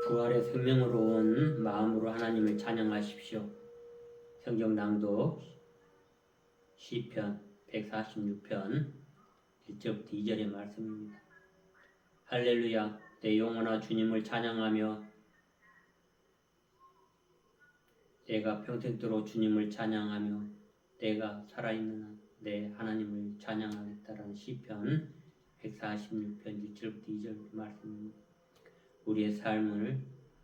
부활의 생명으로 온 마음으로 하나님을 찬양하십시오. 성경 낭독 시편 146편 1절부터 2절의 말씀입니다. 할렐루야, 내 영혼아 주님을 찬양하며 내가 평생도록 주님을 찬양하며 내가 살아있는 한 내 하나님을 찬양하겠다라는 시편 146편 1절부터 2절 말씀입니다. 우리의 삶을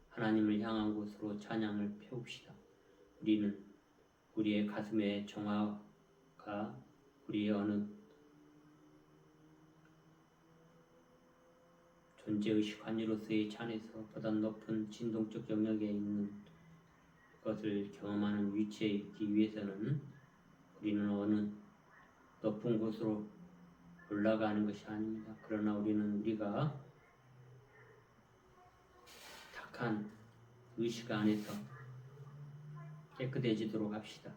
하나님을 향한 곳으로 찬양을 펴옵시다. 우리는 우리의 가슴의 정화가 우리의 어느 존재의식 관이로서의 찬에서 보다 높은 진동적 영역에 있는 것을 경험하는 위치에 있기 위해서는 우리는 어느 높은 곳으로 올라가는 것이 아닙니다. 그러나 우리는 우리가 탁한 의식 안에서 깨끗해지도록 합시다.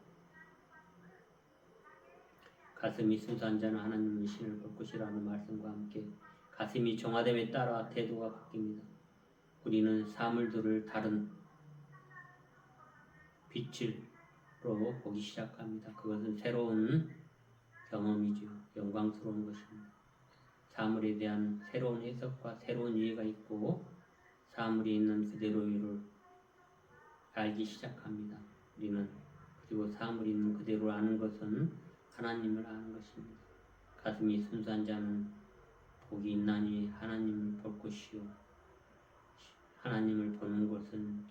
가슴이 순수한 자는 하나님의 신을 볼 것이라는 말씀과 함께 가슴이 정화됨에 따라 태도가 바뀝니다. 우리는 사물들을 다른 빛으로 보기 시작합니다. 그것은 새로운 경험이죠. 영광스러운 것입니다. 사물에 대한 새로운 해석과 새로운 이해가 있고 사물이 있는 그대로를 알기 시작합니다. 우리는 그리고 사물이 있는 그대로 아는 것은 하나님을 아는 것입니다. 가슴이 순수한 자는 복이 있나니 하나님을 볼 것이요 하나님을 보는 것은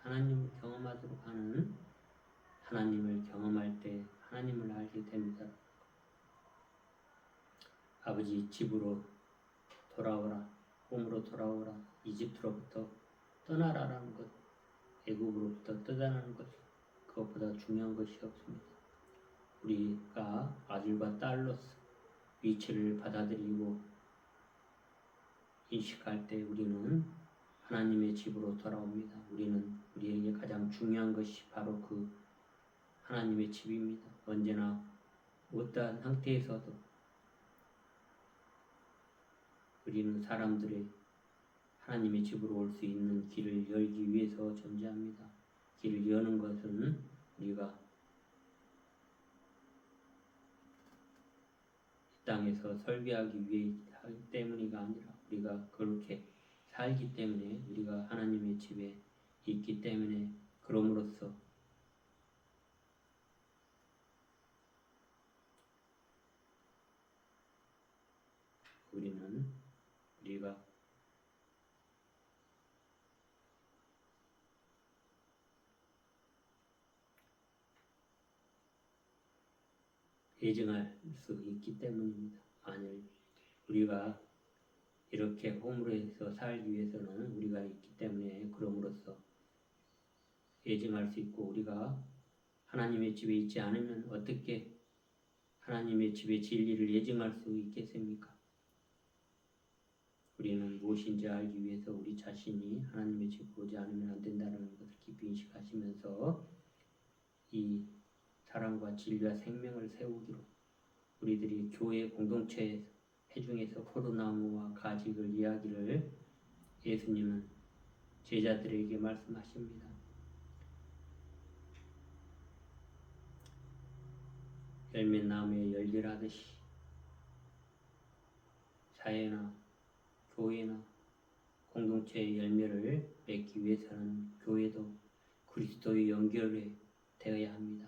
하나님을 경험하도록 하는 하나님을 경험할 때 하나님을 알게 됩니다. 아버지 집으로 돌아오라, 홈으로 돌아오라, 이집트로부터 떠나라라는 것, 애국으로부터 떠나라는 것, 그것보다 중요한 것이 없습니다. 우리가 아들과 딸로서 위치를 받아들이고 인식할 때 우리는 하나님의 집으로 돌아옵니다. 우리는 우리에게 가장 중요한 것이 바로 그 하나님의 집입니다. 언제나 어떠한 상태에서도 우리는 사람들의 하나님의 집으로 올 수 있는 길을 열기 위해서 존재합니다. 길을 여는 것은 우리가 이 땅에서 설계하기 위해 하기 때문이가 아니라 우리가 그렇게 살기 때문에 우리가 하나님의 집에 있기 때문에 그럼으로써 우리가 예증할 수 있기 때문입니다. 만일 우리가 이렇게 홈으로서 살기 위해서는 우리가 있기 때문에 그럼으로써 예증할 수 있고 우리가 하나님의 집에 있지 않으면 어떻게 하나님의 집의 진리를 예증할 수 있겠습니까? 우리는 무엇인지 알기 위해서 우리 자신이 하나님의 집에 오지 않으면 안 된다는 것을 깊이 인식하시면서 이 사랑과 진리와 생명을 세우기로 우리들이 교회 공동체 회중에서 포도나무와 가지를 이야기를 예수님은 제자들에게 말씀하십니다. 열매나무에 열일하듯이 사회나 교회나 공동체의 열매를 맺기 위해서는 교회도 그리스도의 연결이 되어야 합니다.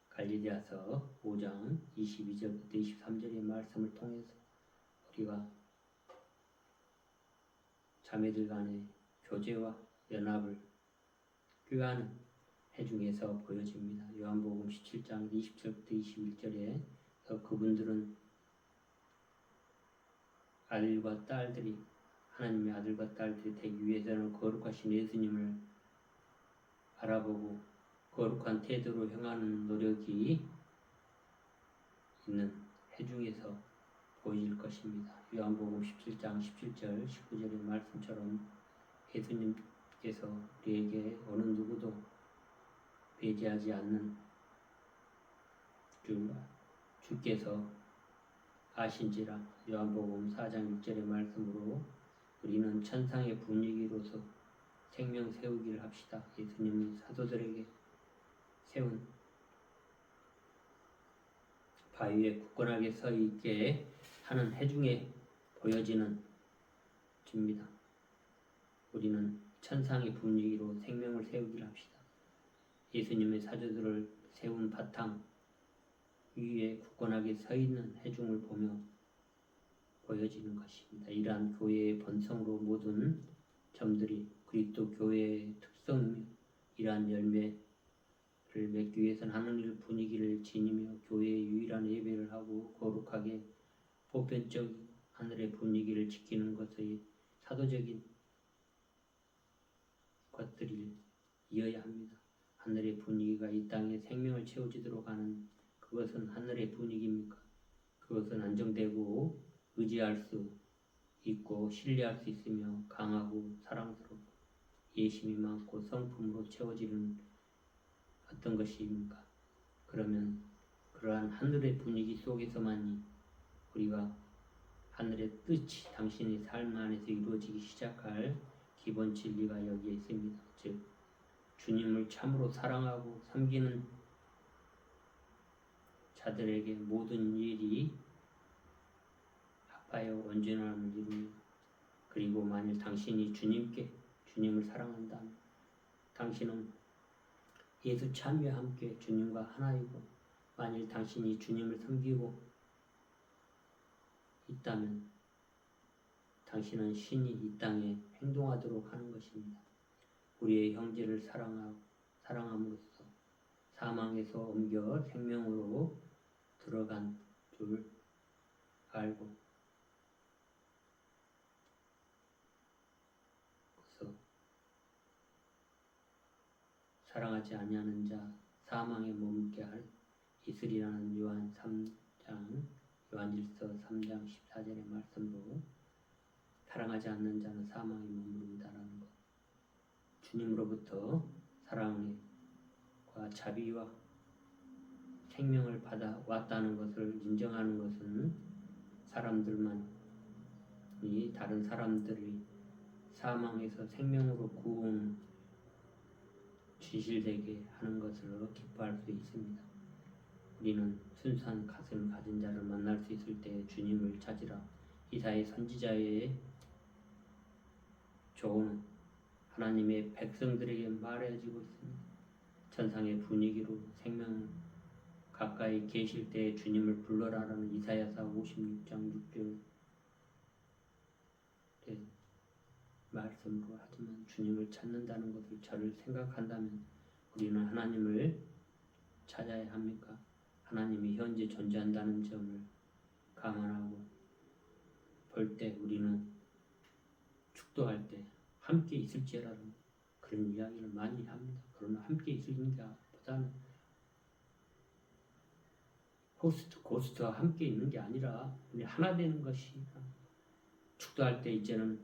갈릴리아서 5장 22절부터 23절의 말씀을 통해서 우리가 자매들 간의 교제와 연합을 꾀하는 회중에서 보여집니다. 요한복음 17장 20절부터 21절에 그분들은 아들과 딸들이 하나님의 아들과 딸들이 되기 위해서는 거룩하신 예수님을 바라보고 거룩한 태도로 행하는 노력이 있는 회중에서 보일 것입니다. 요한복음 17장 17절 19절의 말씀처럼 예수님께서 우리에게 어느 누구도 배제하지 않는 주께서 아신지라 요한복음 4장 6절의 말씀으로 우리는 천상의 분위기로서 생명 세우기를 합시다. 예수님이 사도들에게 세운 바위에 굳건하게 서 있게 하는 해중에 보여지는 집니다. 우리는 천상의 분위기로 생명을 세우기를 합시다. 예수님의 사도들을 세운 바탕 위에 굳건하게 서 있는 해중을 보며 보여지는 것입니다. 이러한 교회의 본성으로 모든 점들이 그리스도 교회의 특성이며 이러한 열매를 맺기 위해서는 하늘의 분위기를 지니며 교회의 유일한 예배를 하고 거룩하게 보편적 하늘의 분위기를 지키는 것의 사도적인 것들을 이어야 합니다. 하늘의 분위기가 이 땅에 생명을 채워지도록 하는 그것은 하늘의 분위기입니까? 그것은 안정되고 의지할 수 있고 신뢰할 수 있으며 강하고 사랑스럽고 예심이 많고 성품으로 채워지는 어떤 것입니까? 그러면 그러한 하늘의 분위기 속에서만이 우리가 하늘의 뜻이 당신의 삶 안에서 이루어지기 시작할 기본 진리가 여기에 있습니다. 즉 주님을 참으로 사랑하고 섬기는 자들에게 모든 일이 합하여 온전함을 이루며 그리고 만일 당신이 주님을 사랑한다면 당신은 예수 참여와 함께 주님과 하나이고 만일 당신이 주님을 섬기고 있다면 당신은 신이 이 땅에 행동하도록 하는 것입니다. 우리의 형제를 사랑함으로써 사망에서 옮겨 생명으로 들어간 줄 알고 그래서 사랑하지 아니하는 자 사망에 머물게 할 있으리라는 요한일서 3장 14절의 말씀으로 사랑하지 않는 자는 사망에 머무른다라는 것. 주님으로부터 사랑과 자비와 생명을 받아 왔다는 것을 인정하는 것은 다른 사람들이 사망에서 생명으로 구원 진실되게 하는 것을 기뻐할 수 있습니다. 우리는 순수한 가슴을 가진 자를 만날 수 있을 때 주님을 찾으라. 이사야 선지자의 조언은 하나님의 백성들에게 말해지고 있습니다. 천상의 분위기로 생명 가까이 계실 때 주님을 불러라라는 이사야서 56장 6절의 말씀으로 하지만 주님을 찾는다는 것을 저를 생각한다면 우리는 하나님을 찾아야 합니까? 하나님이 현재 존재한다는 점을 감안하고 볼 때 우리는 축도할 때 함께 있을지라도 그런 이야기를 많이 합니다. 그러나 함께 있는 것보다는 고스트와 함께 있는 게 아니라 우리 하나 되는 것이 축도할 때 이제는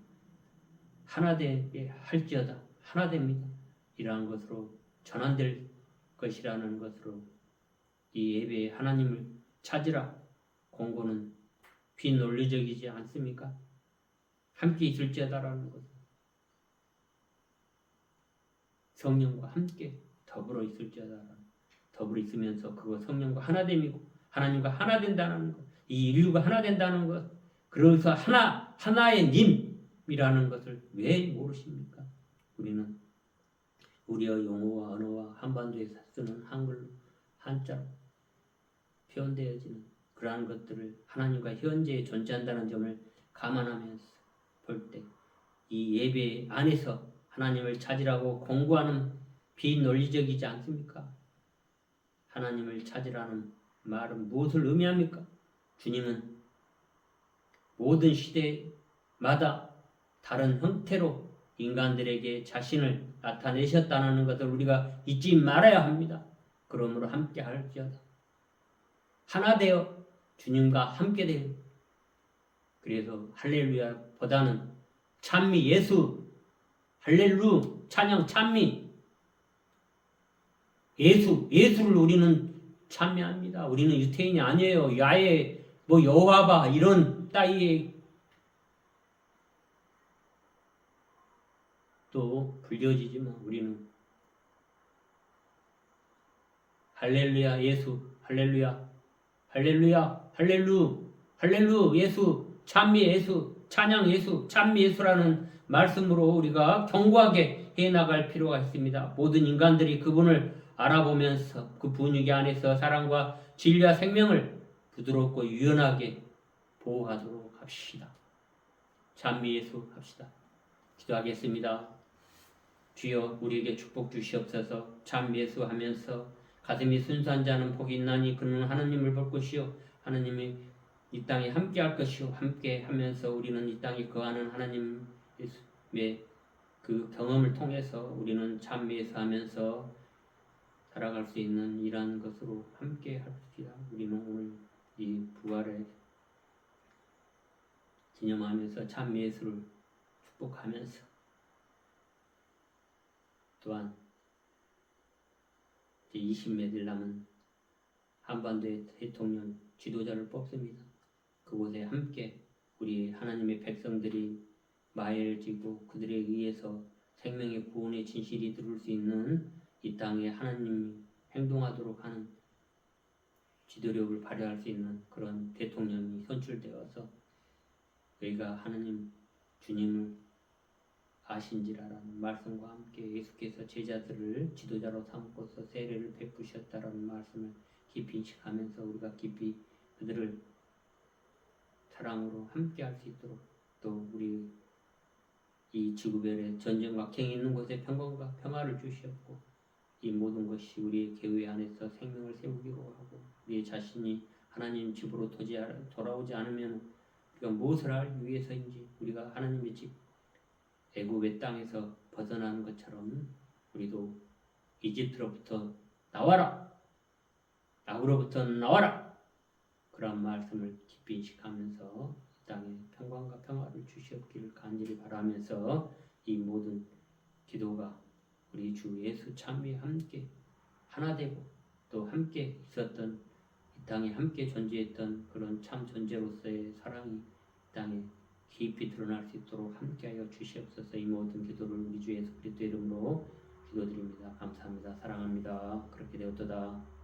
하나 되게 할지어다 하나 됩니다. 이러한 것으로 전환될 것이라는 것으로 이 예배에 하나님을 찾으라 공고는 비논리적이지 않습니까? 함께 있을지어다라는 것은 성령과 함께 더불어 있을지어다라는 더불어 있으면서 그거 성령과 하나됨이고 하나님과 하나 된다는 것, 이 인류가 하나 된다는 것, 그래서 하나의 님이라는 것을 왜 모르십니까? 우리는 우리의 용어와 언어와 한반도에서 쓰는 한글로 한자로 표현되어지는 그러한 것들을 하나님과 현재에 존재한다는 점을 감안하면서 볼 때 이 예배 안에서 하나님을 찾으라고 공고하는 비논리적이지 않습니까? 하나님을 찾으라는 말은 무엇을 의미합니까? 주님은 모든 시대마다 다른 형태로 인간들에게 자신을 나타내셨다는 것을 우리가 잊지 말아야 합니다. 그러므로 함께 할지어다. 하나 되어 주님과 함께 되어 그래서 할렐루야보다는 찬미 예수 할렐루 찬양 찬미 예수를 우리는 찬미합니다. 우리는 유태인이 아니에요. 야외 여호와바 이런 따위의 또 불려지지만 우리는 할렐루야 예수, 할렐루야, 할렐루야, 할렐루 예수, 찬미 예수, 찬양 예수, 찬미 예수라는 말씀으로 우리가 견고하게 해나갈 필요가 있습니다. 모든 인간들이 그분을 알아보면서 그 분위기 안에서 사랑과 진리와 생명을 부드럽고 유연하게 보호하도록 합시다. 찬미 예수 합시다. 기도하겠습니다. 주여 우리에게 축복 주시옵소서. 찬미 예수 하면서 가슴이 순수한 자는 복이 있나니 그는 하나님을 볼 것이요 하나님이 이 땅에 함께 할 것이요 함께 하면서 우리는 이 땅에 거하는 하나님의 그 경험을 통해서 우리는 찬미에서 하면서 살아갈 수 있는 이러한 것으로 함께 합시다. 우리는 오늘 이 부활을 기념하면서 찬미 예수를 축복하면서 또한 이제 20몇 일 남은 한반도의 대통령 지도자를 뽑습니다. 그곳에 함께 우리 하나님의 백성들이 마애를 지고 그들에 의해서 생명의 구원의 진실이 들을 수 있는 이 땅에 하나님이 행동하도록 하는 지도력을 발휘할 수 있는 그런 대통령이 선출되어서 우리가 하나님 주님을 아신지라라는 말씀과 함께 예수께서 제자들을 지도자로 삼고서 세례를 베푸셨다라는 말씀을 깊이 인식하면서 우리가 깊이 그들을 사랑으로 함께 할 수 있도록 또 우리 이 지구별의 전쟁과 갱이 있는 곳에 평강과 평화를 주시었고 이 모든 것이 우리의 교회 안에서 생명을 세우기로 하고 우리 자신이 하나님 집으로 돌아오지 않으면 우리가 무엇을 하기 위해서인지 우리가 하나님의 집 애굽의 땅에서 벗어나는 것처럼 우리도 이집트로부터 나와라! 나그로부터 나와라! 그런 말씀을 깊이 인식하면서 이 땅에 평강과 평화를 주시옵기를 간절히 바라면서 이 모든 기도가 우리 주 예수 참미에 함께 하나 되고 또 함께 있었던 이 땅에 함께 존재했던 그런 참 존재로서의 사랑이 이 땅에 깊이 드러날 수 있도록 함께하여 주시옵소서. 이 모든 기도를 우리 주 예수 그리스도 이름으로 기도드립니다. 감사합니다. 사랑합니다. 그렇게 되었도다.